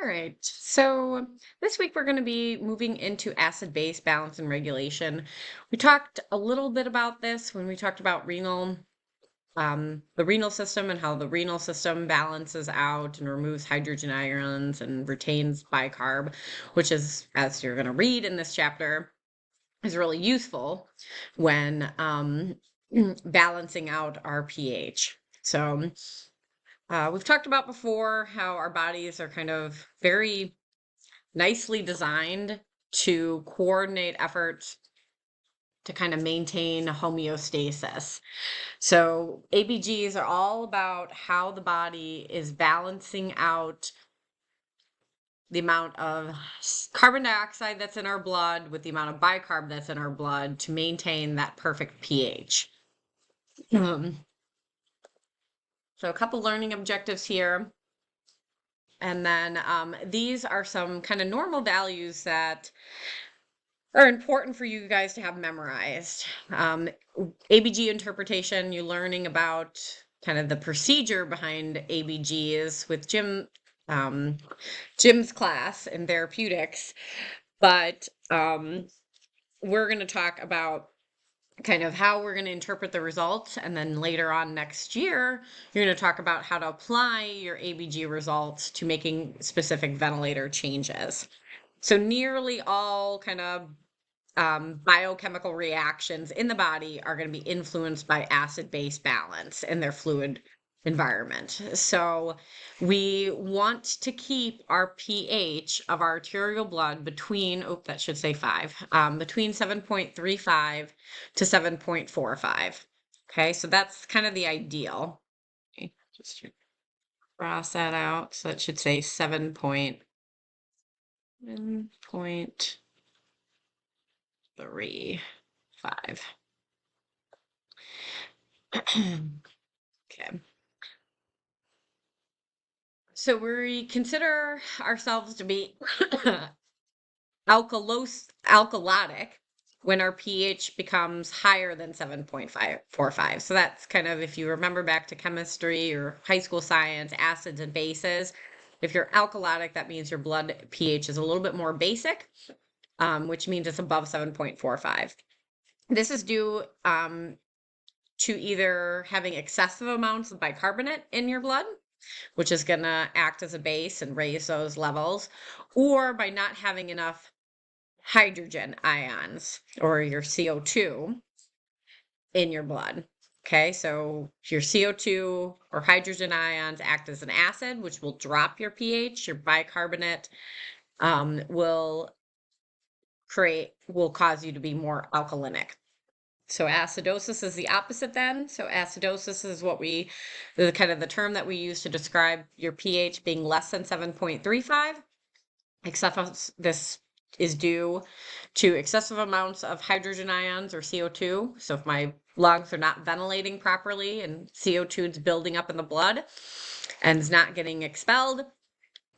All right. So this week we're going to be moving into acid-base balance and regulation. We talked a little bit about this when we talked about the renal system and how the renal system balances out and removes hydrogen ions and retains bicarb, which is, as you're going to read in this chapter, is really useful when balancing out our pH. So we've talked about before how our bodies are kind of very nicely designed to coordinate efforts to kind of maintain homeostasis. So ABGs are all about how the body is balancing out the amount of carbon dioxide that's in our blood with the amount of bicarb that's in our blood to maintain that perfect pH. So a couple learning objectives here. And then these are some kind of normal values that are important for you guys to have memorized. ABG interpretation, you're learning about kind of the procedure behind ABGs with Jim's class in therapeutics, but we're going to talk about kind of how we're going to interpret the results, and then later on next year, you're going to talk about how to apply your ABG results to making specific ventilator changes. So nearly all kind of biochemical reactions in the body are going to be influenced by acid-base balance in their fluid environment. So we want to keep our pH of our arterial blood between, that should say 5, between 7.35 to 7.45. Okay, so that's kind of the ideal. Okay, just cross that out. So that should say 7.3. Five. Okay. So we consider ourselves to be alkalotic when our pH becomes higher than 7.545. So that's kind of, if you remember back to chemistry or high school science, acids and bases. If you're alkalotic, that means your blood pH is a little bit more basic, which means it's above 7.45. This is due to either having excessive amounts of bicarbonate in your blood, which is going to act as a base and raise those levels, or by not having enough hydrogen ions or your CO2 in your blood. Okay, so your CO2 or hydrogen ions act as an acid, which will drop your pH. Your bicarbonate will cause you to be more alkalinic. So acidosis is the opposite then. So acidosis is the kind of the term that we use to describe your pH being less than 7.35. This is due to excessive amounts of hydrogen ions or CO2. So if my lungs are not ventilating properly and CO2 is building up in the blood and is not getting expelled,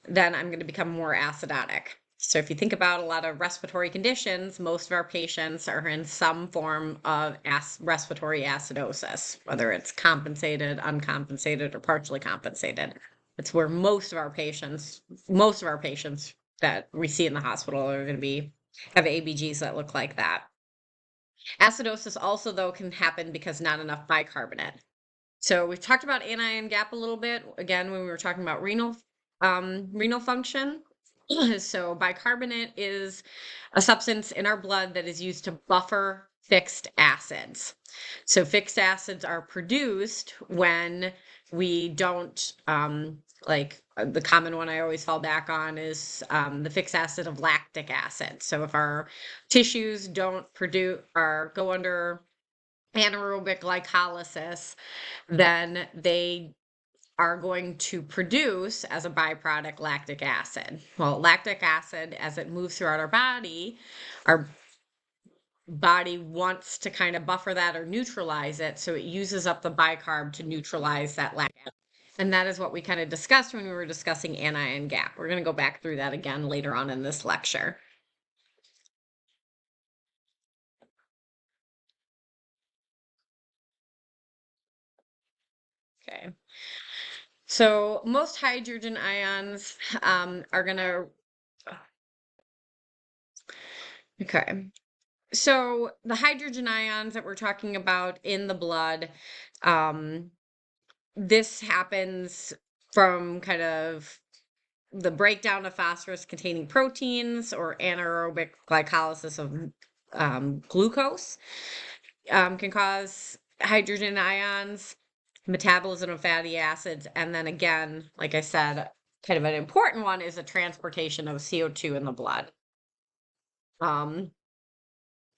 then I'm going to become more acidotic. So if you think about a lot of respiratory conditions, most of our patients are in some form of respiratory acidosis, whether it's compensated, uncompensated, or partially compensated. It's where most of our patients that we see in the hospital are going to have ABGs that look like that. Acidosis also, though, can happen because not enough bicarbonate. So we've talked about anion gap a little bit, again, when we were talking about renal function. So bicarbonate is a substance in our blood that is used to buffer fixed acids. So fixed acids are produced when we don't, like the common one I always fall back on is the fixed acid of lactic acid. So if our tissues don't produce or go under anaerobic glycolysis, then they are going to produce as a byproduct lactic acid. Well, lactic acid, as it moves throughout our body wants to kind of buffer that or neutralize it, so it uses up the bicarb to neutralize that lactic acid. And that is what we kind of discussed when we were discussing anion gap. We're going to go back through that again later on in this lecture. Okay. So most hydrogen ions are going to, okay. So the hydrogen ions that we're talking about in the blood, um, this happens from kind of the breakdown of phosphorus containing proteins or anaerobic glycolysis of glucose can cause hydrogen ions, metabolism of fatty acids, and then again, like I said, kind of an important one is the transportation of CO2 in the blood.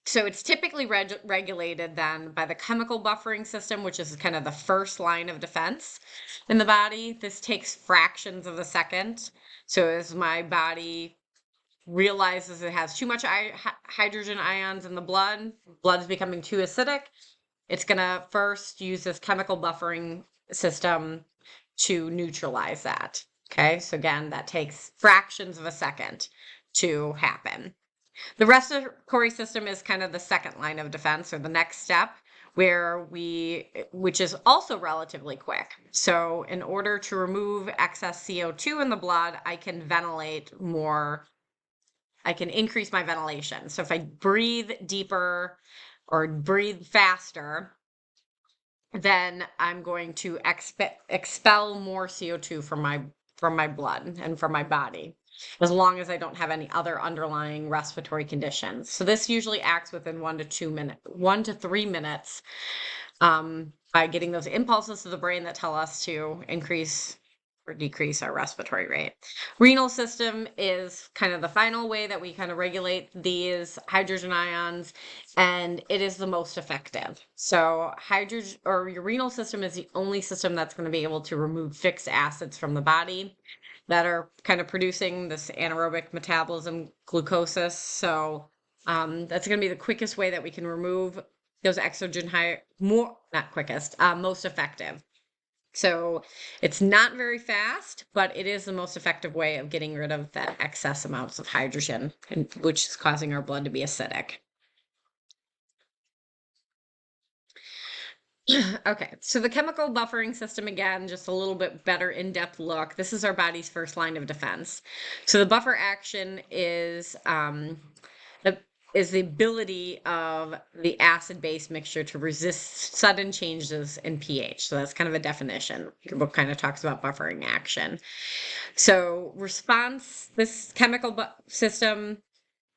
So it's typically regulated then by the chemical buffering system, which is kind of the first line of defense in the body. This takes fractions of a second. So as my body realizes it has too much hydrogen ions in the blood's becoming too acidic, it's going to first use this chemical buffering system to neutralize that. Okay, so again, that takes fractions of a second to happen. The respiratory system is kind of the second line of defense, or the next step, which is also relatively quick. So in order to remove excess CO2 in the blood, I can ventilate more. I can increase my ventilation. So if I breathe deeper or breathe faster, then I'm going to expel more CO2 from my blood and from my body, as long as I don't have any other underlying respiratory conditions. So this usually acts within 1 to 3 minutes, by getting those impulses to the brain that tell us to increase or decrease our respiratory rate. Renal system is kind of the final way that we kind of regulate these hydrogen ions, and it is the most effective. So your renal system is the only system that's going to be able to remove fixed acids from the body that are kind of producing this anaerobic metabolism glucosis. So that's going to be the quickest way that we can remove those most effective. So it's not very fast, but it is the most effective way of getting rid of that excess amounts of hydrogen, which is causing our blood to be acidic. Okay, so the chemical buffering system, again, just a little bit better in-depth look. This is our body's first line of defense. So the buffer action is the ability of the acid-base mixture to resist sudden changes in pH. So that's kind of a definition. Your book kind of talks about buffering action. So this chemical system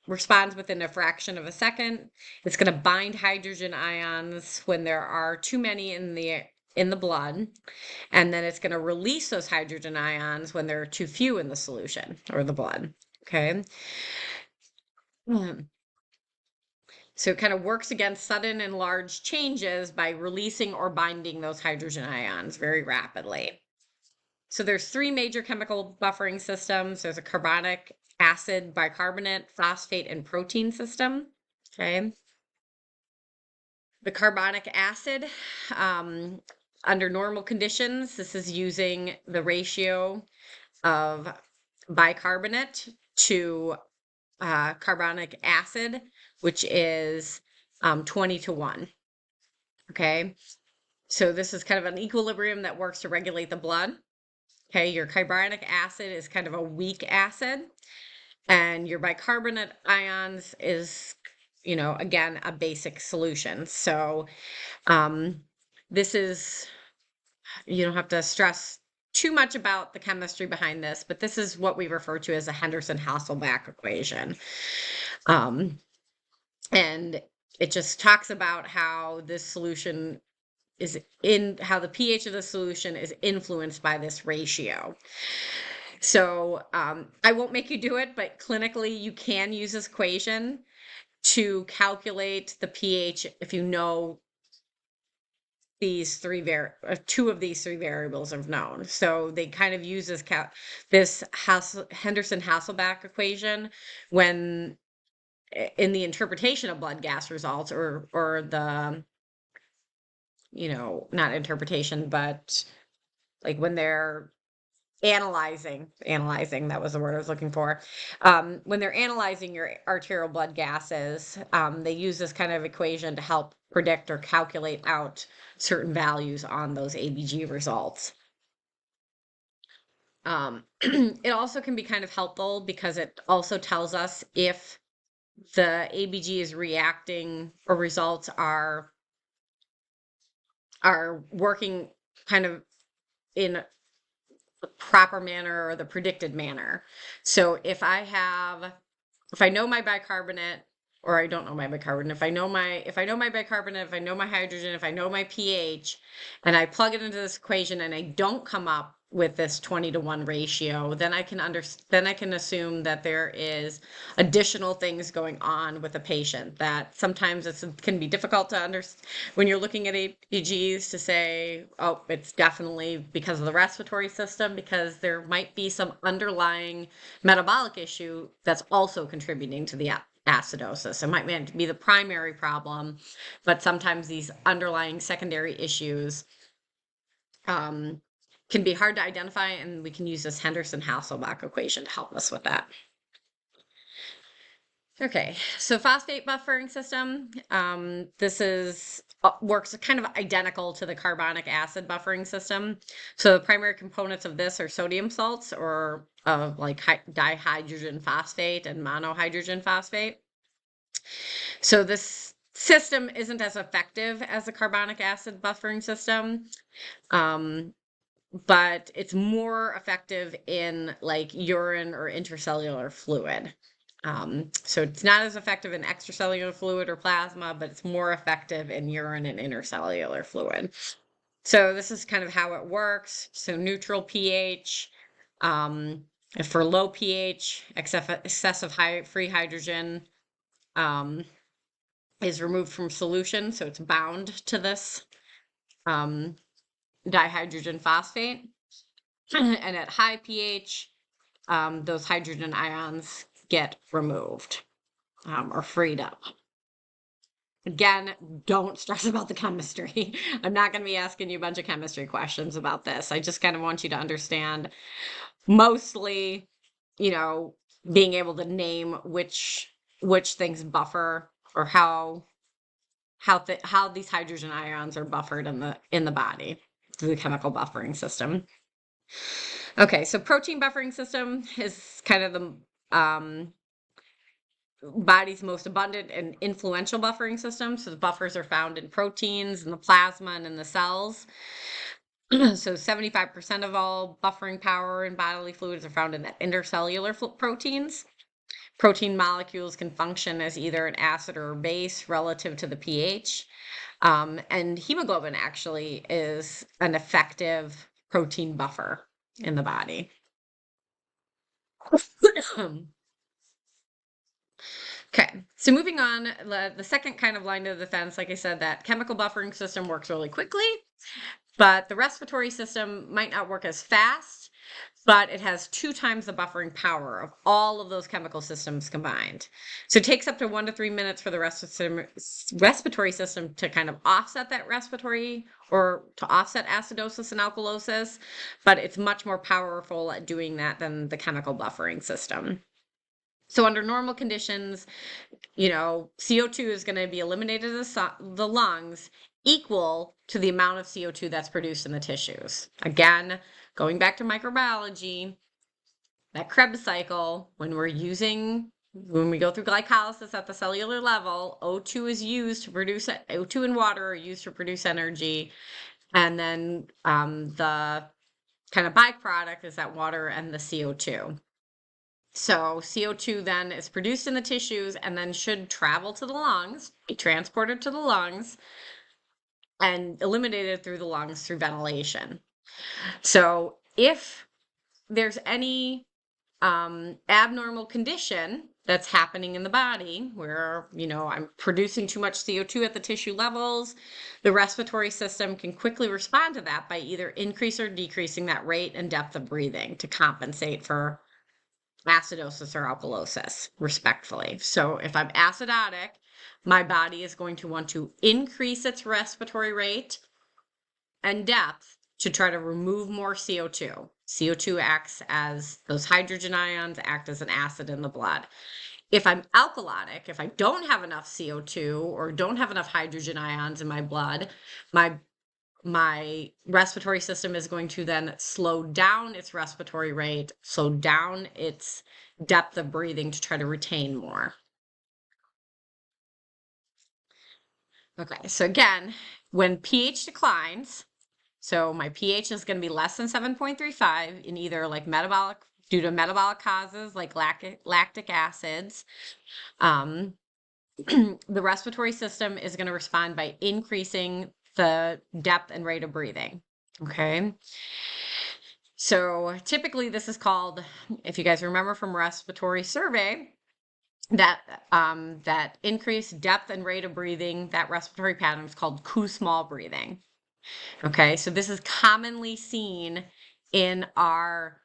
responds within a fraction of a second. It's going to bind hydrogen ions when there are too many in the blood, and then it's going to release those hydrogen ions when there are too few in the solution or the blood. Okay. So it kind of works against sudden and large changes by releasing or binding those hydrogen ions very rapidly. So there's 3 major chemical buffering systems. There's a carbonic acid, bicarbonate, phosphate, and protein system. Okay. The carbonic acid, under normal conditions, this is using the ratio of bicarbonate to carbonic acid, which is 20 to 1. Okay. So this is kind of an equilibrium that works to regulate the blood. Okay, your carbonic acid is kind of a weak acid, and your bicarbonate ions is, again, a basic solution. So this is, you don't have to stress too much about the chemistry behind this, but this is what we refer to as a Henderson-Hasselbalch equation. And it just talks about how this solution how the pH of the solution is influenced by this ratio. So I won't make you do it, but clinically you can use this equation to calculate the pH if you know these 2 of these 3 variables are known. So they kind of use this Henderson-Hasselbalch equation when in the interpretation of blood gas results, or the, not interpretation, but like when they're analyzing, that was the word I was looking for. When they're analyzing your arterial blood gases, they use this kind of equation to help predict or calculate out certain values on those ABG results. It also can be kind of helpful because it also tells us if the ABG is reacting or results are working kind of in the proper manner or the predicted manner. So if I know my bicarbonate, or I don't know my bicarbonate, if I know my bicarbonate, if I know my hydrogen, if I know my pH, and I plug it into this equation and I don't come up with this 20-to-1 ratio, then I can assume that there is additional things going on with a patient, that sometimes it can be difficult to understand when you're looking at ABGs to say, oh, it's definitely because of the respiratory system, because there might be some underlying metabolic issue that's also contributing to the acidosis. It might be the primary problem, but sometimes these underlying secondary issues can be hard to identify, and we can use this Henderson-Hasselbalch equation to help us with that. Okay, so phosphate buffering system. This works kind of identical to the carbonic acid buffering system. So the primary components of this are sodium salts, or like dihydrogen phosphate and monohydrogen phosphate. So this system isn't as effective as the carbonic acid buffering system. But it's more effective in like urine or intercellular fluid. So it's not as effective in extracellular fluid or plasma, but it's more effective in urine and intercellular fluid. So this is kind of how it works. So neutral pH, for low pH, excessive free hydrogen is removed from solution, so it's bound to this dihydrogen phosphate. And at high pH, those hydrogen ions get removed or freed up. Again, don't stress about the chemistry. I'm not going to be asking you a bunch of chemistry questions about this. I just kind of want you to understand mostly, being able to name which things buffer, or how these hydrogen ions are buffered in the body through the chemical buffering system. Okay, so protein buffering system is kind of the body's most abundant and influential buffering system. So the buffers are found in proteins, in the plasma, and in the cells. So 75% of all buffering power in bodily fluids are found in the intercellular proteins. Protein molecules can function as either an acid or a base relative to the pH. And hemoglobin actually is an effective protein buffer in the body. Okay, so moving on, the second kind of line of defense, like I said, that chemical buffering system works really quickly, but the respiratory system might not work as fast, but it has 2 times the buffering power of all of those chemical systems combined. So it takes up to 1 to 3 minutes for the respiratory system to kind of offset that or to offset acidosis and alkalosis, but it's much more powerful at doing that than the chemical buffering system. So under normal conditions, CO2 is going to be eliminated in the lungs equal to the amount of CO2 that's produced in the tissues. Again, going back to microbiology, that Krebs cycle, when we go through glycolysis at the cellular level, O2 and water are used to produce energy. And then the kind of byproduct is that water and the CO2. So CO2 then is produced in the tissues and then should travel to the lungs, be transported to the lungs, and eliminated through the lungs through ventilation. So if there's any abnormal condition that's happening in the body where, I'm producing too much CO2 at the tissue levels, the respiratory system can quickly respond to that by either increase or decreasing that rate and depth of breathing to compensate for acidosis or alkalosis, respectfully. So if I'm acidotic, my body is going to want to increase its respiratory rate and depth to try to remove more CO2. CO2 acts as, those hydrogen ions act as an acid in the blood. If I'm alkalotic, if I don't have enough CO2 or don't have enough hydrogen ions in my blood, my my respiratory system is going to then slow down its respiratory rate, slow down its depth of breathing to try to retain more. Okay, so again, when pH declines, so my pH is going to be less than 7.35 in either like due to metabolic causes like lactic acids. The respiratory system is going to respond by increasing the depth and rate of breathing. Okay. So typically this is called, if you guys remember from respiratory survey, that increased depth and rate of breathing, that respiratory pattern is called Kussmaul breathing. Okay, so this is commonly seen in our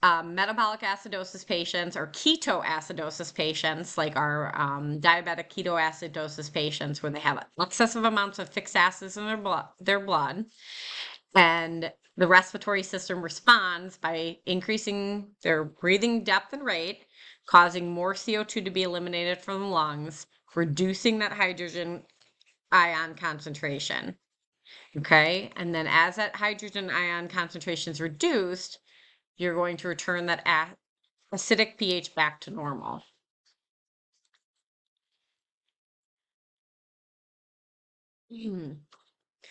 metabolic acidosis patients or ketoacidosis patients, like our diabetic ketoacidosis patients, where they have excessive amounts of fixed acids in their blood, and the respiratory system responds by increasing their breathing depth and rate, causing more CO2 to be eliminated from the lungs, reducing that hydrogen ion concentration. Okay, and then as that hydrogen ion concentration is reduced, you're going to return that acidic pH back to normal.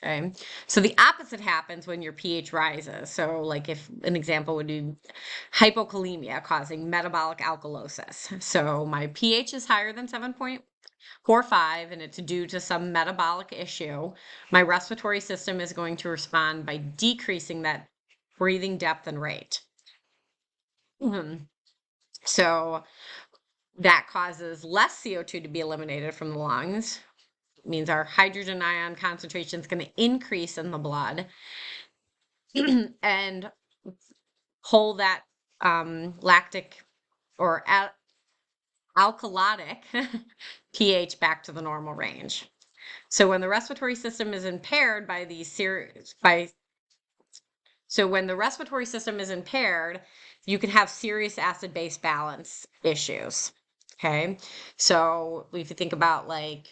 Okay, so the opposite happens when your pH rises. So like if an example would be hypokalemia causing metabolic alkalosis. So my pH is higher than 7.45 and it's due to some metabolic issue. My respiratory system is going to respond by decreasing that breathing depth and rate. So that causes less CO2 to be eliminated from the lungs. It means our hydrogen ion concentration is going to increase in the blood and pull that lactic or alkalotic pH back to the normal range. So when the respiratory system is impaired by when the respiratory system is impaired, you can have serious acid-base balance issues. Okay, so if you think about like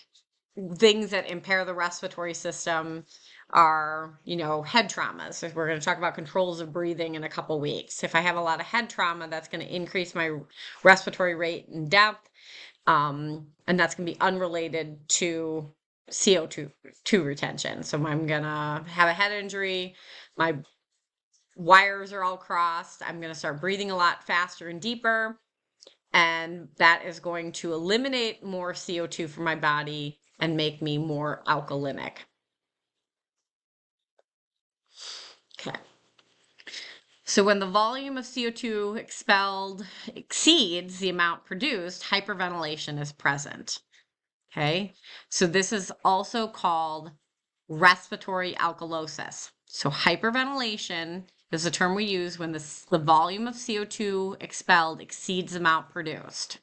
things that impair the respiratory system are, head traumas. So we're going to talk about controls of breathing in a couple weeks. If I have a lot of head trauma, that's going to increase my respiratory rate and depth, and that's going to be unrelated to CO2 retention. So I'm going to have a head injury, my wires are all crossed, I'm going to start breathing a lot faster and deeper, and that is going to eliminate more CO2 from my body and make me more alkalinic. Okay. So when the volume of CO2 expelled exceeds the amount produced, hyperventilation is present. Okay. So this is also called respiratory alkalosis. So hyperventilation is a term we use when the volume of CO2 expelled exceeds the amount produced.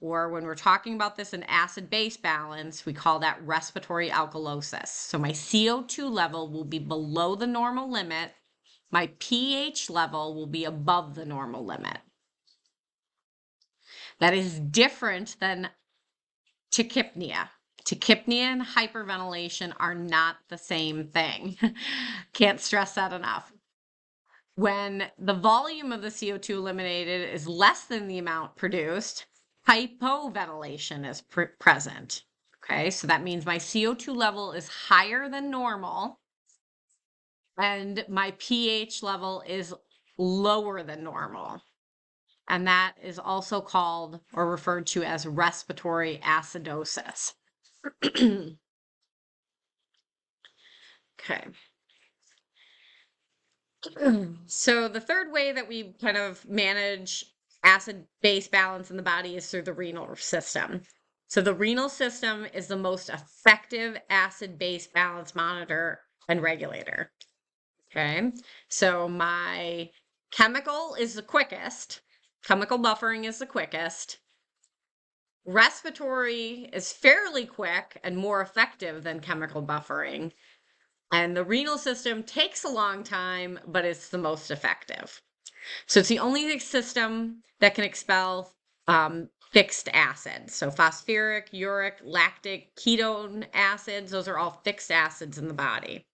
Or when we're talking about this in acid-base balance, we call that respiratory alkalosis. So my CO2 level will be below the normal limit. My pH level will be above the normal limit. That is different than tachypnea. Tachypnea and hyperventilation are not the same thing. Can't stress that enough. When the volume of the CO2 eliminated is less than the amount produced, hypoventilation is present. Okay, so that means my CO2 level is higher than normal and my pH level is lower than normal. And that is also called or referred to as respiratory acidosis. Okay. So the third way that we kind of manage acid-base balance in the body is through the renal system. So the renal system is the most effective acid-base balance monitor and regulator. Okay, so my chemical is the quickest. Chemical buffering is the quickest. Respiratory is fairly quick and more effective than chemical buffering. And the renal system takes a long time, but it's the most effective. So it's the only system that can expel fixed acids. So phosphoric, uric, lactic, ketone acids, those are all fixed acids in the body.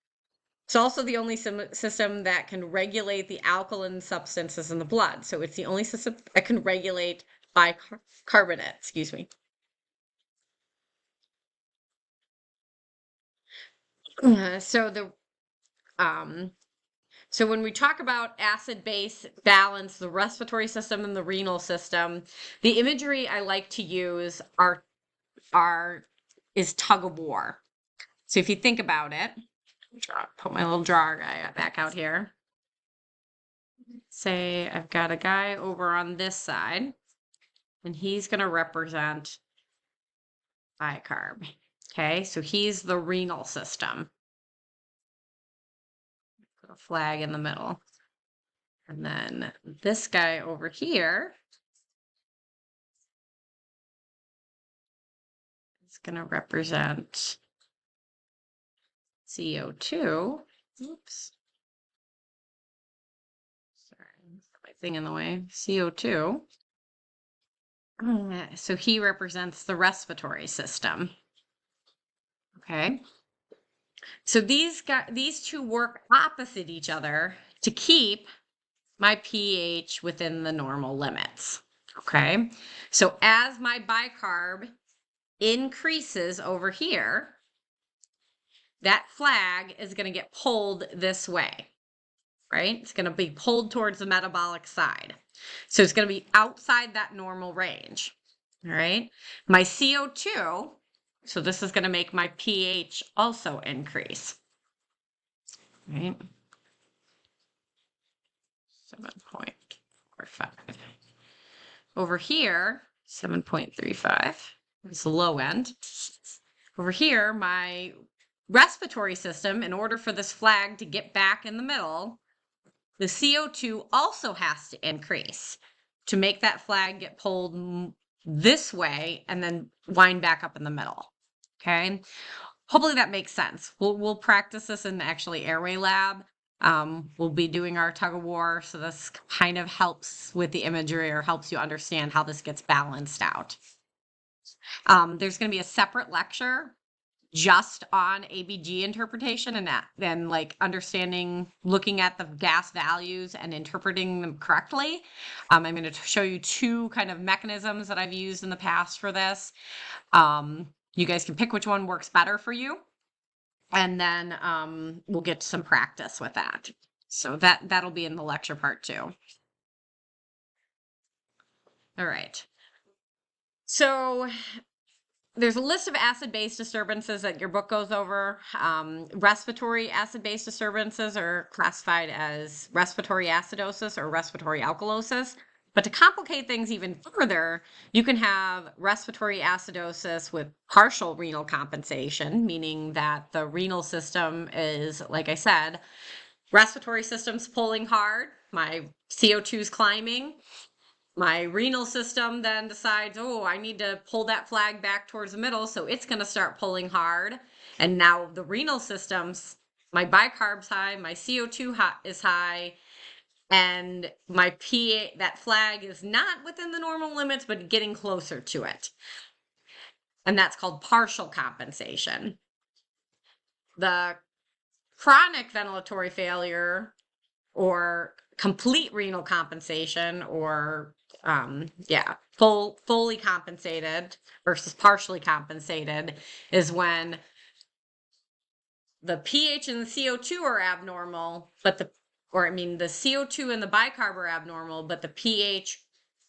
It's also the only system that can regulate the alkaline substances in the blood. So it's the only system that can regulate bicarbonate, excuse me. So when we talk about acid-base balance, the respiratory system and the renal system, the imagery I like to use is tug of war. So if you think about it, put my little drawer guy back out here. Say I've got a guy over on this side, and he's going to represent bicarb. Okay, so he's the renal system. Put a flag in the middle. And then this guy over here is going to represent CO2. Oops. Sorry, my thing in the way. CO2. So he represents the respiratory system. Okay. So these two work opposite each other to keep my pH within the normal limits. Okay. So as my bicarb increases over here, that flag is going to get pulled this way, right? It's going to be pulled towards the metabolic side. So it's going to be outside that normal range, all right? My CO2, so this is going to make my pH also increase, right? 7.45. Over here, 7.35 is the low end. Over here, my respiratory system, in order for this flag to get back in the middle, the CO2 also has to increase to make that flag get pulled this way and then wind back up in the middle. Okay. Hopefully that makes sense. We'll practice this in the actually airway lab. We'll be doing our tug of war. So this kind of helps with the imagery or helps you understand how this gets balanced out. There's going to be a separate lecture just on ABG interpretation and then like understanding, looking at the gas values and interpreting them correctly. I'm going to show you two kind of mechanisms that I've used in the past for this. You guys can pick which one works better for you. And then we'll get some practice with that. So that'll be in the lecture part too. All right. So there's a list of acid-base disturbances that your book goes over. Respiratory acid-base disturbances are classified as respiratory acidosis or respiratory alkalosis. But to complicate things even further, you can have respiratory acidosis with partial renal compensation, meaning that the renal system is, like I said, respiratory system's pulling hard, my CO2 is climbing. My renal system then decides, oh, I need to pull that flag back towards the middle, so it's going to start pulling hard. And now the renal system's, my bicarb's high, my CO2 is high, and my pH, that flag is not within the normal limits, but getting closer to it. And that's called partial compensation. The chronic ventilatory failure or complete renal compensation or fully compensated versus partially compensated is when the pH and the CO2 are abnormal, but the CO2 and the bicarb are abnormal, but the pH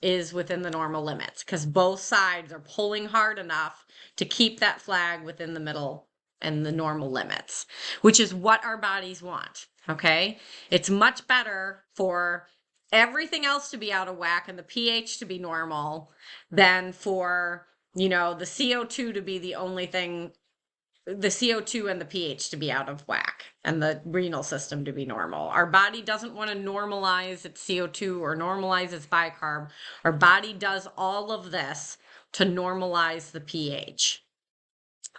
is within the normal limits because both sides are pulling hard enough to keep that flag within the middle and the normal limits, which is what our bodies want. Okay. It's much better for everything else to be out of whack and the pH to be normal than for, the CO2 to be the only thing, the CO2 and the pH to be out of whack and the renal system to be normal. Our body doesn't want to normalize its CO2 or normalize its bicarb. Our body does all of this to normalize the pH.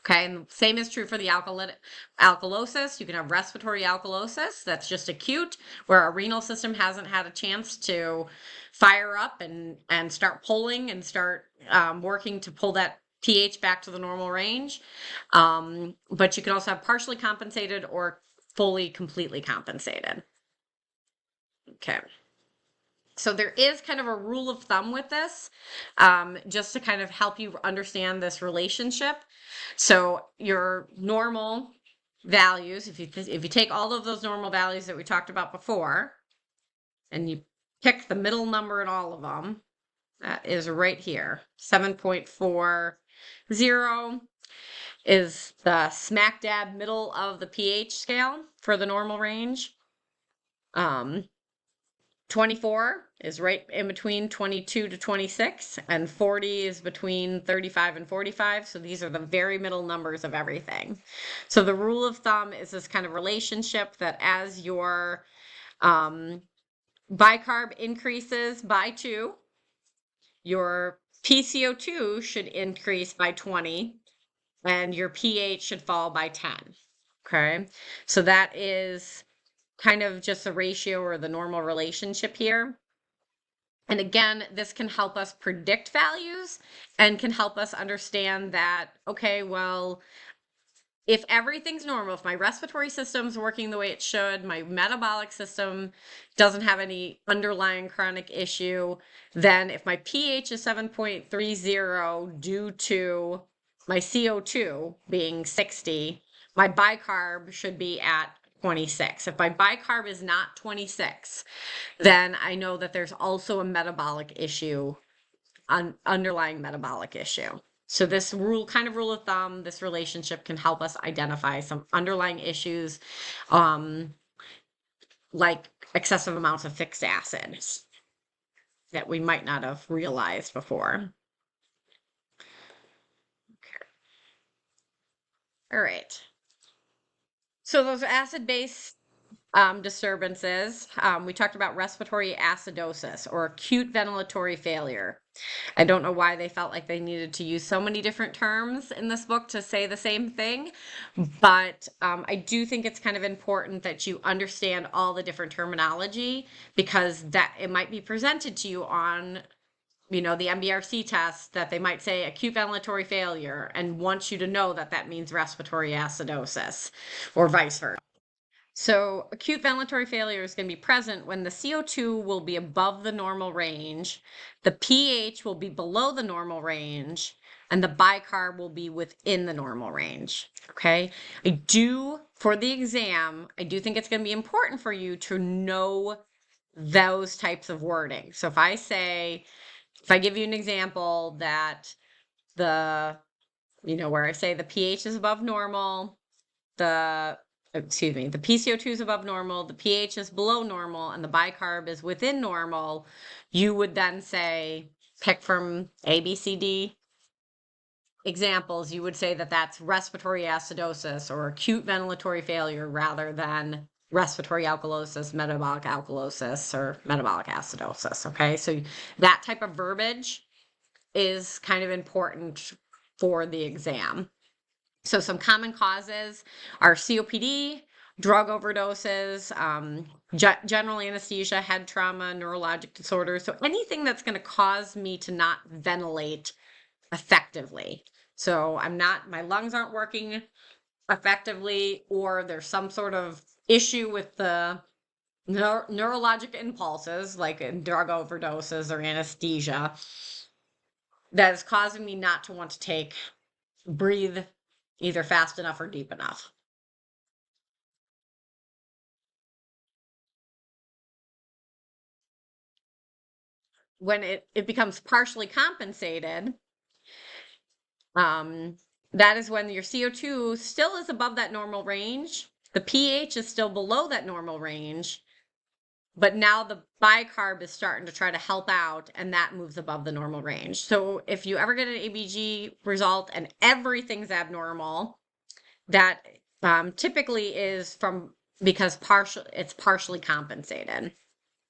Okay, and same is true for the alkalosis. You can have respiratory alkalosis. That's just acute, where our renal system hasn't had a chance to fire up and start pulling and start working to pull that pH back to the normal range. But you can also have partially compensated or fully, completely compensated. Okay. So there is kind of a rule of thumb with this, just to kind of help you understand this relationship. So your normal values, if you take all of those normal values that we talked about before, and you pick the middle number in all of them, that is right here, 7.40 is the smack dab middle of the pH scale for the normal range. 24 is right in between 22 to 26, and 40 is between 35 and 45. So these are the very middle numbers of everything. So the rule of thumb is this kind of relationship that as your bicarb increases by 2, your PCO2 should increase by 20, and your pH should fall by 10. Okay, so that is kind of just the ratio or the normal relationship here. And again, this can help us predict values and can help us understand that, okay, well, if everything's normal, if my respiratory system's working the way it should, my metabolic system doesn't have any underlying chronic issue, then if my pH is 7.30 due to my CO2 being 60, my bicarb should be at 26. If my bicarb is not 26, then I know that there's also a metabolic issue, an underlying metabolic issue. So this rule of thumb, this relationship can help us identify some underlying issues, like excessive amounts of fixed acids that we might not have realized before. Okay. All right. So those acid-base disturbances, we talked about respiratory acidosis or acute ventilatory failure. I don't know why they felt like they needed to use so many different terms in this book to say the same thing, but I do think it's kind of important that you understand all the different terminology, because that it might be presented to you on the MBRC test, that they might say acute ventilatory failure and want you to know that that means respiratory acidosis or vice versa. So acute ventilatory failure is going to be present when the CO2 will be above the normal range, the pH will be below the normal range, and the bicarb will be within the normal range. Okay. For the exam, I do think it's going to be important for you to know those types of wording. So if I give you an example that where I say the pH is above normal, the PCO2 is above normal, the pH is below normal, and the bicarb is within normal, you would then say, pick from A, B, C, D examples, you would say that that's respiratory acidosis or acute ventilatory failure rather than respiratory alkalosis, metabolic alkalosis, or metabolic acidosis. Okay, so that type of verbiage is kind of important for the exam. So some common causes are COPD, drug overdoses, general anesthesia, head trauma, neurologic disorders. So anything that's going to cause me to not ventilate effectively. So my lungs aren't working effectively, or there's some sort of issue with the neurologic impulses, like in drug overdoses or anesthesia, that is causing me not to want to breathe either fast enough or deep enough. When it becomes partially compensated, that is when your CO2 still is above that normal range, the pH is still below that normal range, but now the bicarb is starting to try to help out, and that moves above the normal range. So if you ever get an ABG result and everything's abnormal, that typically is because it's partially compensated.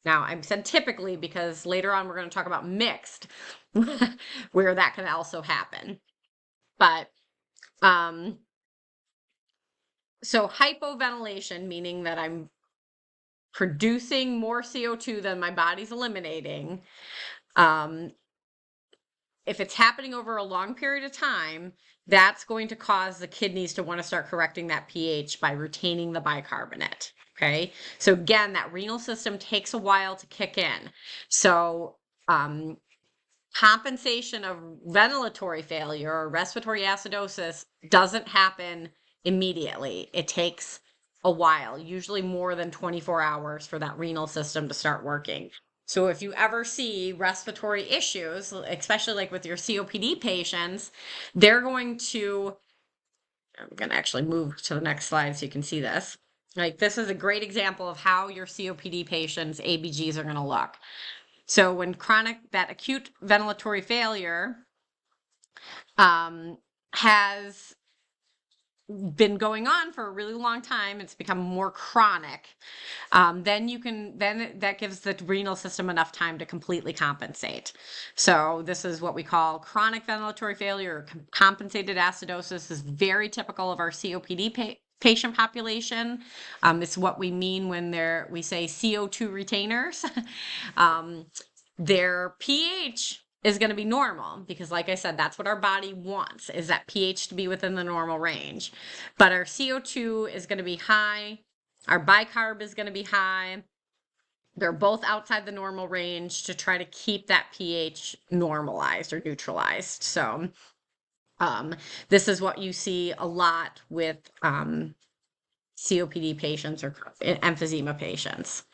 Now, I said typically because later on we're going to talk about mixed, where that can also happen. But So hypoventilation, meaning that I'm producing more CO2 than my body's eliminating. If it's happening over a long period of time, that's going to cause the kidneys to want to start correcting that pH by retaining the bicarbonate. Okay. So again, that renal system takes a while to kick in. So, compensation of ventilatory failure or respiratory acidosis doesn't happen immediately. It takes a while, usually more than 24 hours for that renal system to start working. So if you ever see respiratory issues, especially like with your COPD patients, they're going to, I'm going to actually move to the next slide so you can see this. Like this is a great example of how your COPD patients' ABGs are going to look. So when that acute ventilatory failure has been going on for a really long time, it's become more chronic, then that gives the renal system enough time to completely compensate. So this is what we call chronic ventilatory failure or compensated acidosis. Is very typical of our COPD patient population. It's what we mean when we say CO2 retainers. Their pH is going to be normal because, like I said, that's what our body wants, is that pH to be within the normal range. But our CO2 is going to be high. Our bicarb is going to be high. They're both outside the normal range to try to keep that pH normalized or neutralized. So this is what you see a lot with COPD patients or emphysema patients.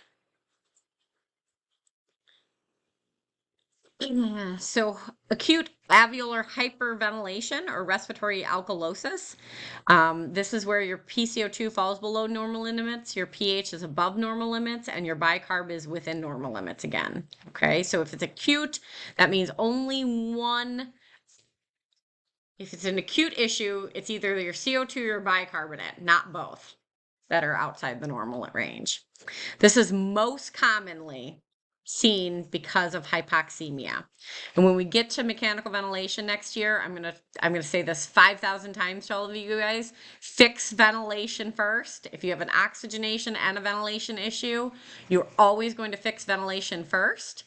So acute alveolar hyperventilation or respiratory alkalosis. This is where your PCO2 falls below normal limits, your pH is above normal limits, and your bicarb is within normal limits again. Okay, so if it's acute, that means only one. If it's an acute issue, it's either your CO2 or your bicarbonate, not both, that are outside the normal range. This is most commonly seen because of hypoxemia. And when we get to mechanical ventilation next year, I'm gonna say this 5,000 times to all of you guys. Fix ventilation first. If you have an oxygenation and a ventilation issue, you're always going to fix ventilation first.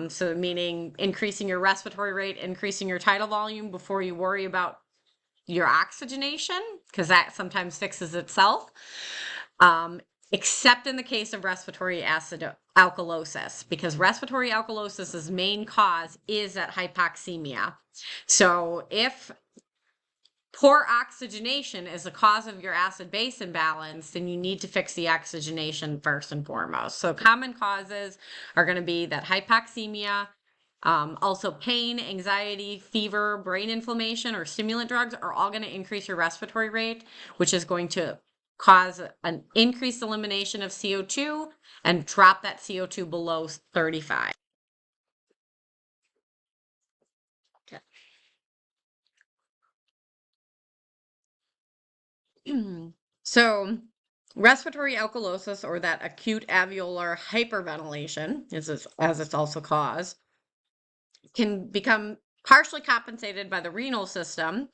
So meaning increasing your respiratory rate, increasing your tidal volume before you worry about your oxygenation, because that sometimes fixes itself. Except in the case of respiratory alkalosis, because respiratory alkalosis's main cause is that hypoxemia. So if poor oxygenation is the cause of your acid-base imbalance, then you need to fix the oxygenation first and foremost. So common causes are going to be that hypoxemia, also pain, anxiety, fever, brain inflammation, or stimulant drugs are all going to increase your respiratory rate, which is going to cause an increased elimination of CO2 and drop that CO2 below 35. Okay. So respiratory alkalosis, or that acute alveolar hyperventilation, as it's also called, can become partially compensated by the renal system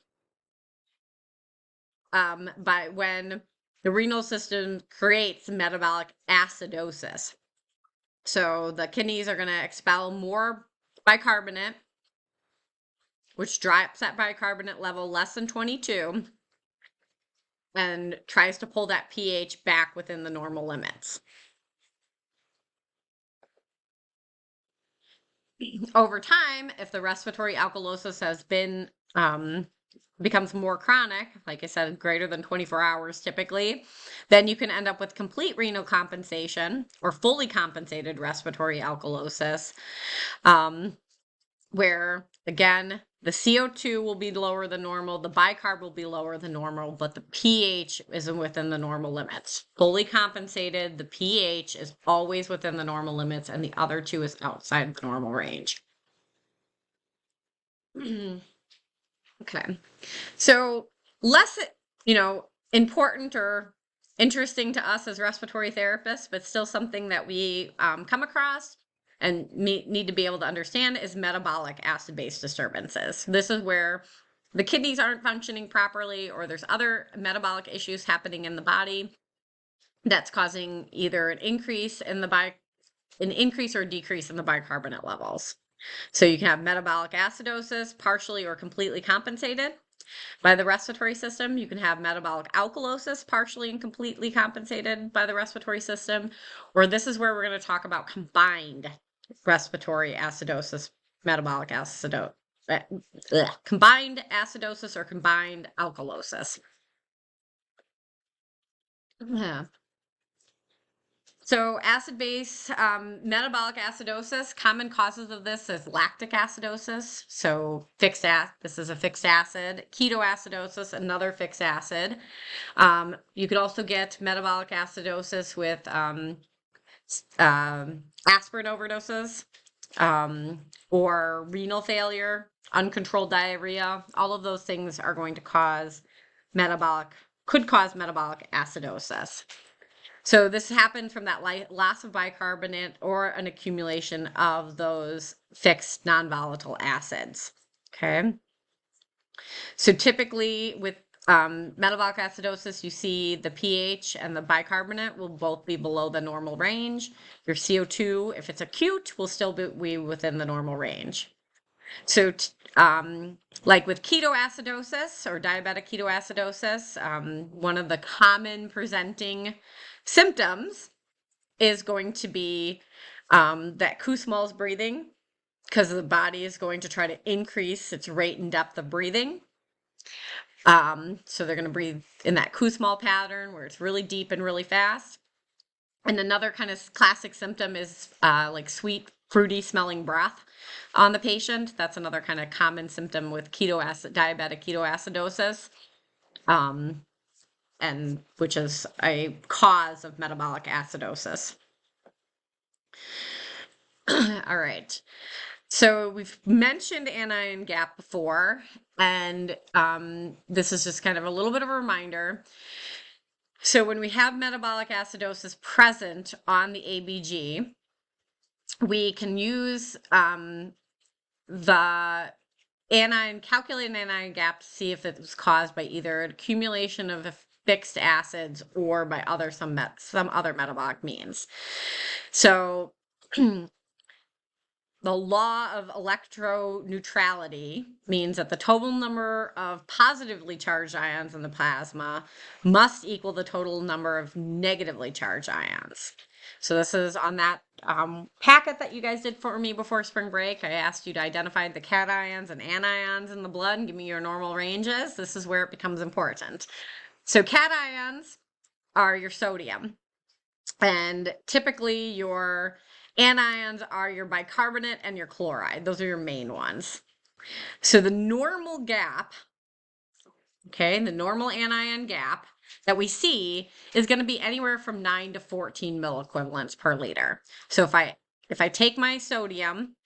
by when the renal system creates metabolic acidosis. So the kidneys are going to expel more bicarbonate, which drops that bicarbonate level less than 22 and tries to pull that pH back within the normal limits. Over time, if the respiratory alkalosis has been becomes more chronic, like I said, greater than 24 hours typically, then you can end up with complete renal compensation or fully compensated respiratory alkalosis, where again, the CO2 will be lower than normal, the bicarb will be lower than normal, but the pH isn't within the normal limits. Fully compensated, the pH is always within the normal limits, and the other two is outside the normal range. Okay, so less, important or interesting to us as respiratory therapists, but still something that we come across and need to be able to understand is metabolic acid-base disturbances. This is where the kidneys aren't functioning properly, or there's other metabolic issues happening in the body that's causing either an increase or decrease in the bicarbonate levels. So you can have metabolic acidosis, partially or completely compensated by the respiratory system. You can have metabolic alkalosis, partially and completely compensated by the respiratory system. Or this is where we're going to talk about combined respiratory acidosis, metabolic acidosis, combined acidosis or combined alkalosis. Yeah. So acid-base metabolic acidosis, common causes of this is lactic acidosis. So this is a fixed acid. Ketoacidosis, another fixed acid. You could also get metabolic acidosis with aspirin overdoses or renal failure, uncontrolled diarrhea. All of those things are going to could cause metabolic acidosis. So this happens from that loss of bicarbonate or an accumulation of those fixed non-volatile acids. Okay. So typically with metabolic acidosis, you see the pH and the bicarbonate will both be below the normal range. Your CO2, if it's acute, will still be within the normal range. So like with ketoacidosis or diabetic ketoacidosis, one of the common presenting symptoms is going to be that Kussmaul's breathing, because the body is going to try to increase its rate and depth of breathing. So they're going to breathe in that Kussmaul pattern where it's really deep and really fast. And another kind of classic symptom is like sweet, fruity smelling breath on the patient. That's another kind of common symptom with diabetic ketoacidosis, and which is a cause of metabolic acidosis. All right. So we've mentioned anion gap before, and this is just kind of a little bit of a reminder. So when we have metabolic acidosis present on the ABG, we can use the calculated anion gap to see if it was caused by either an accumulation of fixed acids or by some other metabolic means. So the law of electroneutrality means that the total number of positively charged ions in the plasma must equal the total number of negatively charged ions. So this is on that packet that you guys did for me before spring break. I asked you to identify the cations and anions in the blood and give me your normal ranges. This is where it becomes important. So cations are your sodium, and typically your anions are your bicarbonate and your chloride. Those are your main ones. So the normal gap, okay, the normal anion gap that we see is going to be anywhere from 9 to 14 milliequivalents per liter. So if I take my sodium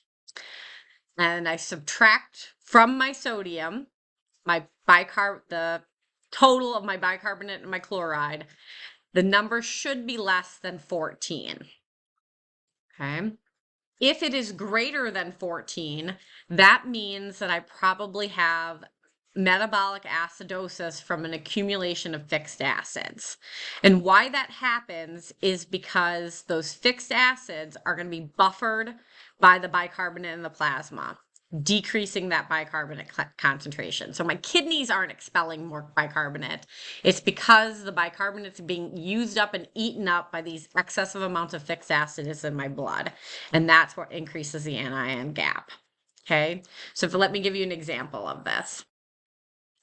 and I subtract from my sodium the total of my bicarbonate and my chloride, the number should be less than 14. Okay. If it is greater than 14, that means that I probably have metabolic acidosis from an accumulation of fixed acids. And why that happens is because those fixed acids are going to be buffered by the bicarbonate in the plasma, decreasing that bicarbonate concentration. So my kidneys aren't expelling more bicarbonate. It's because the bicarbonate's being used up and eaten up by these excessive amounts of fixed acids in my blood. And that's what increases the anion gap. Okay, so let me give you an example of this.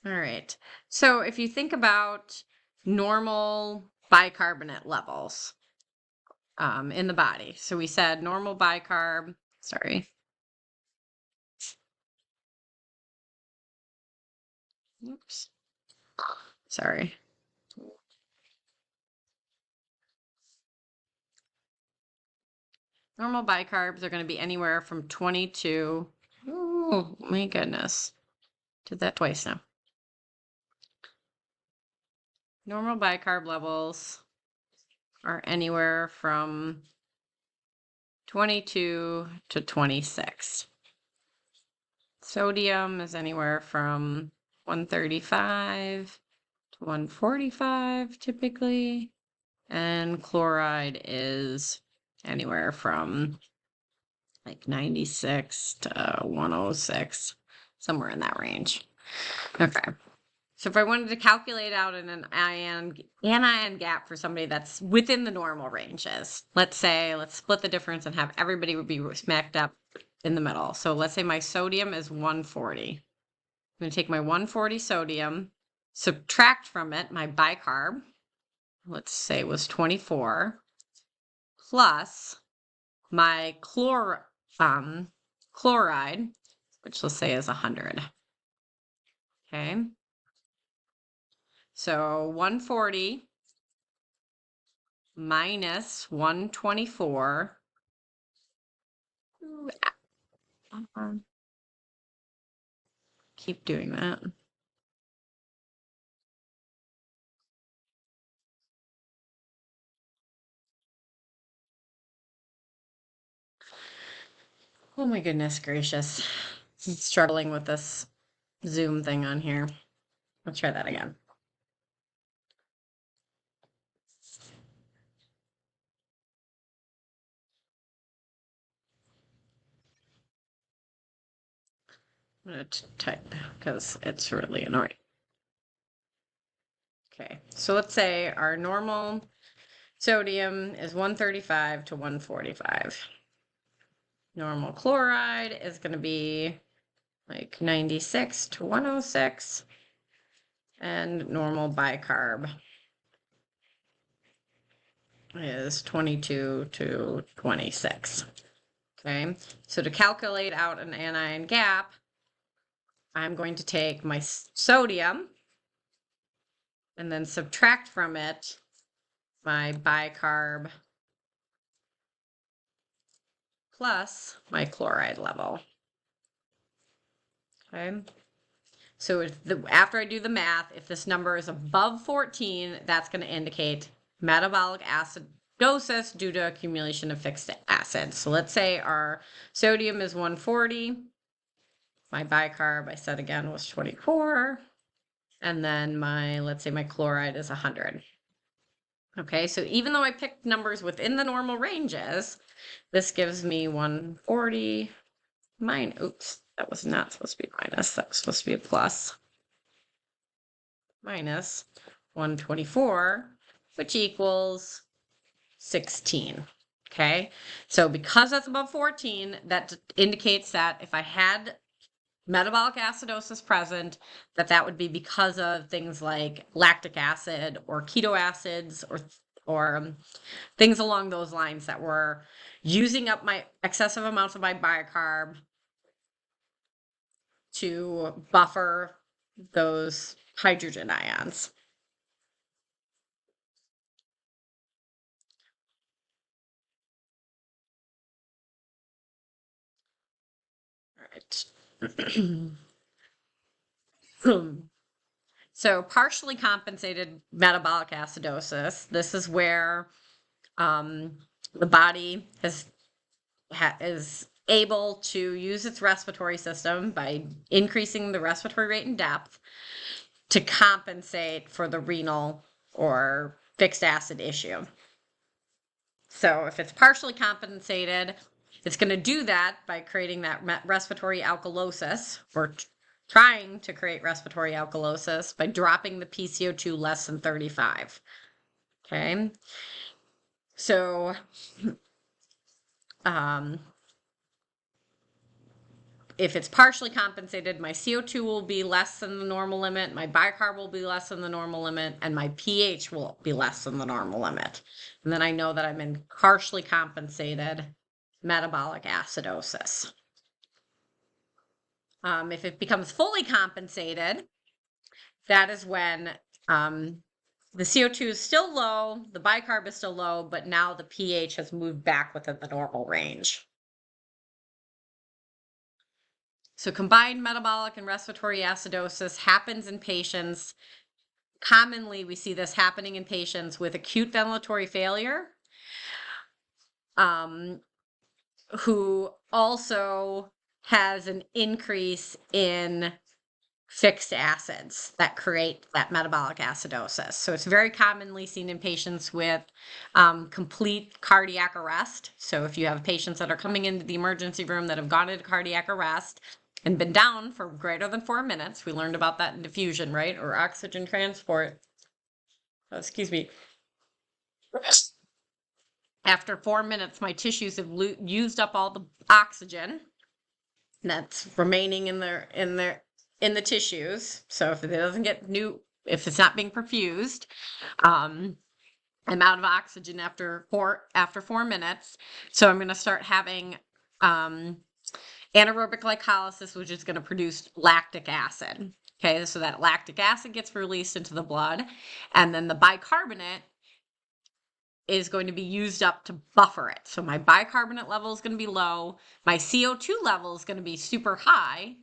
All right, so if you think about normal bicarbonate levels in the body. So we said normal bicarb, Oops. Sorry. Normal bicarbs are going to be anywhere from 22. Oh, my goodness. Did that twice now. Normal bicarb levels are anywhere from 22 to 26. Sodium is anywhere from 135 to 145 typically. And chloride is anywhere from like 96 to 106, somewhere in that range. Okay. So if I wanted to calculate out an anion gap for somebody that's within the normal ranges, let's split the difference and have everybody would be smacked up in the middle. So let's say my sodium is 140. I'm going to take my 140 sodium, subtract from it my bicarb, let's say was 24, plus my chloride, which let's say is 100. Okay. So 140 minus 124. Keep doing that. Oh my goodness gracious. I'm struggling with this Zoom thing on here. Let's try that again. I'm going to type because it's really annoying. Okay, so let's say our normal sodium is 135 to 145. Normal chloride is going to be like 96 to 106. And normal bicarb is 22 to 26. Okay, so to calculate out an anion gap, I'm going to take my sodium and then subtract from it my bicarb plus my chloride level. Okay, so after I do the math, if this number is above 14, that's going to indicate metabolic acidosis due to accumulation of fixed acid. So let's say our sodium is 140. My bicarb, I said again, was 24. And then let's say my chloride is 100. Okay, so even though I picked numbers within the normal ranges, this gives me 140 minus, oops, that was not supposed to be minus, that was supposed to be a plus, minus 124, which equals 16. Okay, so because that's above 14, that indicates that if I had metabolic acidosis present, that would be because of things like lactic acid or keto acids or things along those lines that were using up my excessive amounts of my bicarb to buffer those hydrogen ions. All right. So partially compensated metabolic acidosis. This is where the body is able to use its respiratory system by increasing the respiratory rate and depth to compensate for the renal or fixed acid issue. So if it's partially compensated, it's going to do that by creating that respiratory alkalosis, or trying to create respiratory alkalosis by dropping the PCO2 less than 35. Okay. So, if it's partially compensated, my CO2 will be less than the normal limit, my bicarb will be less than the normal limit, and my pH will be less than the normal limit. And then I know that I'm in partially compensated metabolic acidosis. If it becomes fully compensated, that is when the CO2 is still low, the bicarb is still low, but now the pH has moved back within the normal range. So combined metabolic and respiratory acidosis happens in patients. Commonly, we see this happening in patients with acute ventilatory failure, who also has an increase in fixed acids that create that metabolic acidosis. So it's very commonly seen in patients with complete cardiac arrest. So if you have patients that are coming into the emergency room that have gone into cardiac arrest and been down for greater than 4 minutes, we learned about that in diffusion, right? Or oxygen transport. Excuse me. After 4 minutes, my tissues have used up all the oxygen that's remaining in the tissues. So if it doesn't get if it's not being perfused, I'm out of oxygen after 4 minutes. So I'm going to start having anaerobic glycolysis, which is going to produce lactic acid. Okay, so that lactic acid gets released into the blood, and then the bicarbonate is going to be used up to buffer it. So my bicarbonate level is going to be low. My CO2 level is going to be super high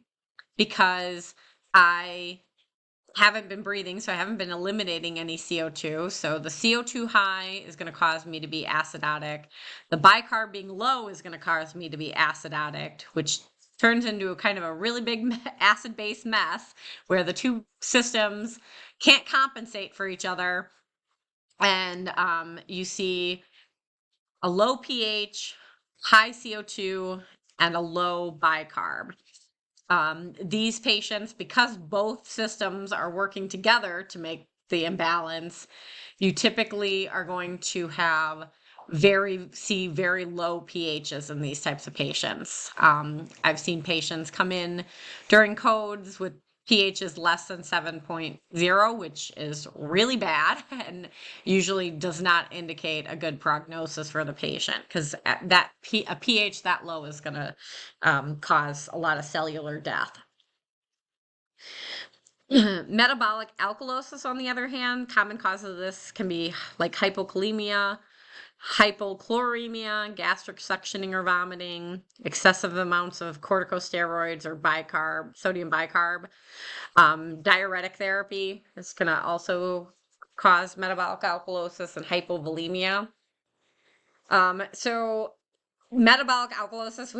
because I haven't been breathing, so I haven't been eliminating any CO2. So the CO2 high is going to cause me to be acidotic. The bicarb being low is going to cause me to be acidotic, which turns into a kind of a really big acid-base mess where the two systems can't compensate for each other. And you see a low pH, high CO2, and a low bicarb. These patients, because both systems are working together to make the imbalance, you typically are going to have see very low pHs in these types of patients. I've seen patients come in during codes with pH is less than 7.0, which is really bad and usually does not indicate a good prognosis for the patient, because a pH that low is going to cause a lot of cellular death. Metabolic alkalosis, on the other hand, common causes of this can be like hypokalemia, hypochloremia, gastric suctioning or vomiting, excessive amounts of corticosteroids or bicarb, sodium bicarb. Diuretic therapy is going to also cause metabolic alkalosis and hypovolemia. So metabolic alkalosis,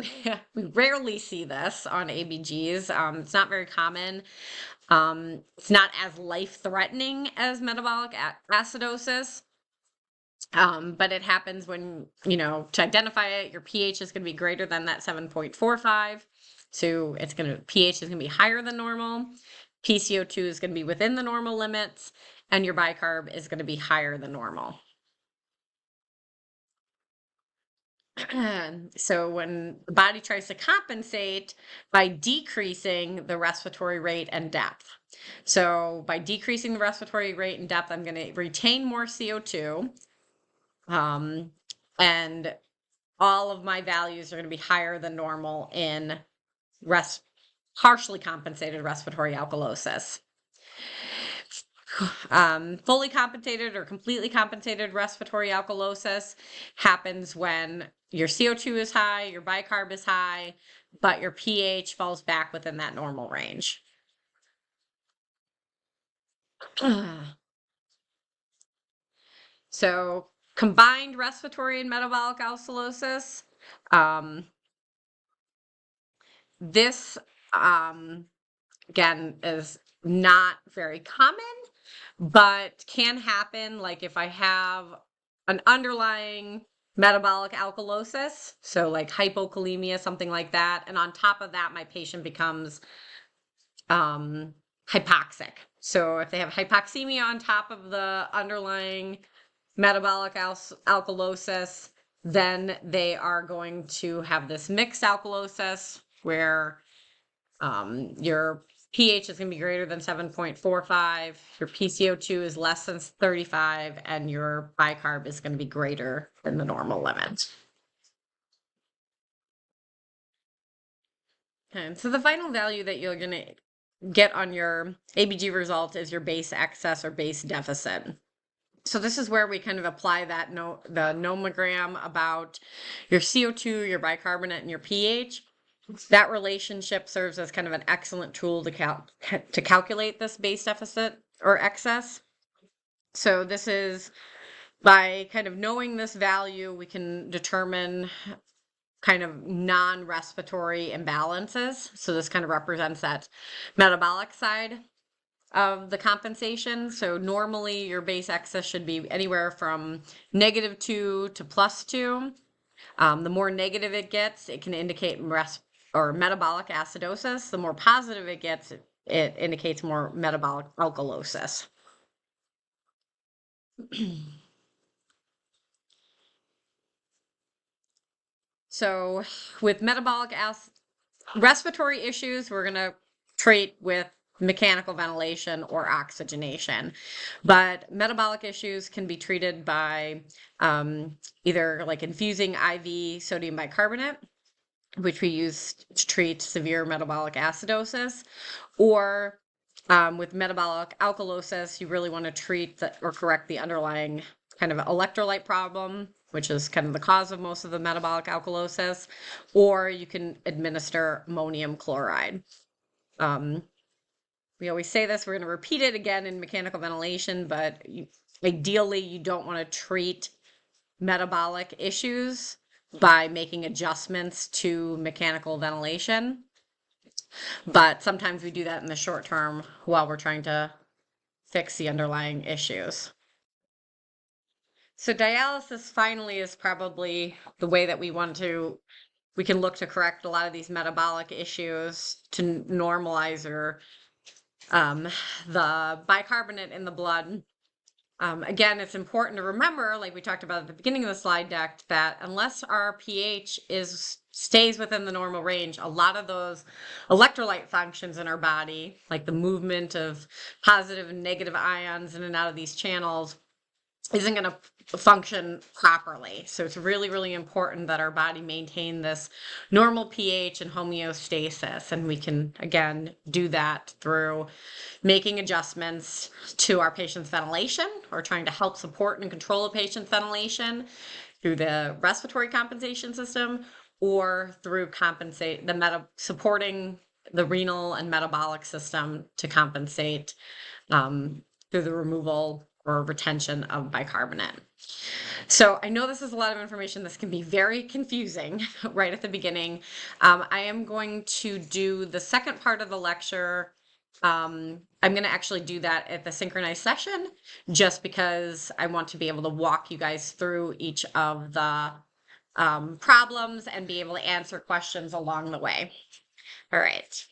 we rarely see this on ABGs. It's not very common. It's not as life-threatening as metabolic acidosis. But it happens when, to identify it, your pH is going to be greater than that 7.45. So pH is going to be higher than normal. PCO2 is going to be within the normal limits, and your bicarb is going to be higher than normal. So when the body tries to compensate by decreasing the respiratory rate and depth. So by decreasing the respiratory rate and depth, I'm going to retain more CO2. And all of my values are going to be higher than normal in partially compensated respiratory alkalosis. Fully compensated or completely compensated respiratory alkalosis happens when your CO2 is high, your bicarb is high, but your pH falls back within that normal range. So combined respiratory and metabolic alkalosis, this again is not very common, but can happen. Like if I have an underlying metabolic alkalosis, so like hypokalemia, something like that, and on top of that, my patient becomes hypoxic. So if they have hypoxemia on top of the underlying metabolic alkalosis, then they are going to have this mixed alkalosis where your pH is going to be greater than 7.45, your PCO2 is less than 35, and your bicarb is going to be greater than the normal limit. Okay, so the final value that you're going to get on your ABG result is your base excess or base deficit. So this is where we kind of apply that the nomogram about your CO2, your bicarbonate, and your pH. That relationship serves as kind of an excellent tool to calculate this base deficit or excess. So this is by kind of knowing this value, we can determine kind of non-respiratory imbalances. So this kind of represents that metabolic side of the compensation. So normally your base excess should be anywhere from -2 to +2. The more negative it gets, it can indicate or metabolic acidosis. The more positive it gets, it indicates more metabolic alkalosis. So with respiratory issues, we're going to treat with mechanical ventilation or oxygenation. But metabolic issues can be treated by either like infusing IV sodium bicarbonate, which we use to treat severe metabolic acidosis, or with metabolic alkalosis, you really want to treat or correct the underlying kind of electrolyte problem, which is kind of the cause of most of the metabolic alkalosis, or you can administer ammonium chloride. We always say this, we're going to repeat it again in mechanical ventilation, but ideally you don't want to treat metabolic issues by making adjustments to mechanical ventilation. But sometimes we do that in the short term while we're trying to fix the underlying issues. So dialysis finally is probably the way that we can look to correct a lot of these metabolic issues to normalize the bicarbonate in the blood. Again, it's important to remember, like we talked about at the beginning of the slide deck, that unless our pH stays within the normal range, a lot of those electrolyte functions in our body, like the movement of positive and negative ions in and out of these channels, isn't going to function properly. So it's really, really important that our body maintain this normal pH and homeostasis. And we can, again, do that through making adjustments to our patient's ventilation or trying to help support and control a patient's ventilation through the respiratory compensation system, or through supporting the renal and metabolic system to compensate through the removal or retention of bicarbonate. So I know this is a lot of information. This can be very confusing right at the beginning. I am going to do the second part of the lecture. I'm going to actually do that at the synchronized session, just because I want to be able to walk you guys through each of the problems and be able to answer questions along the way. All right.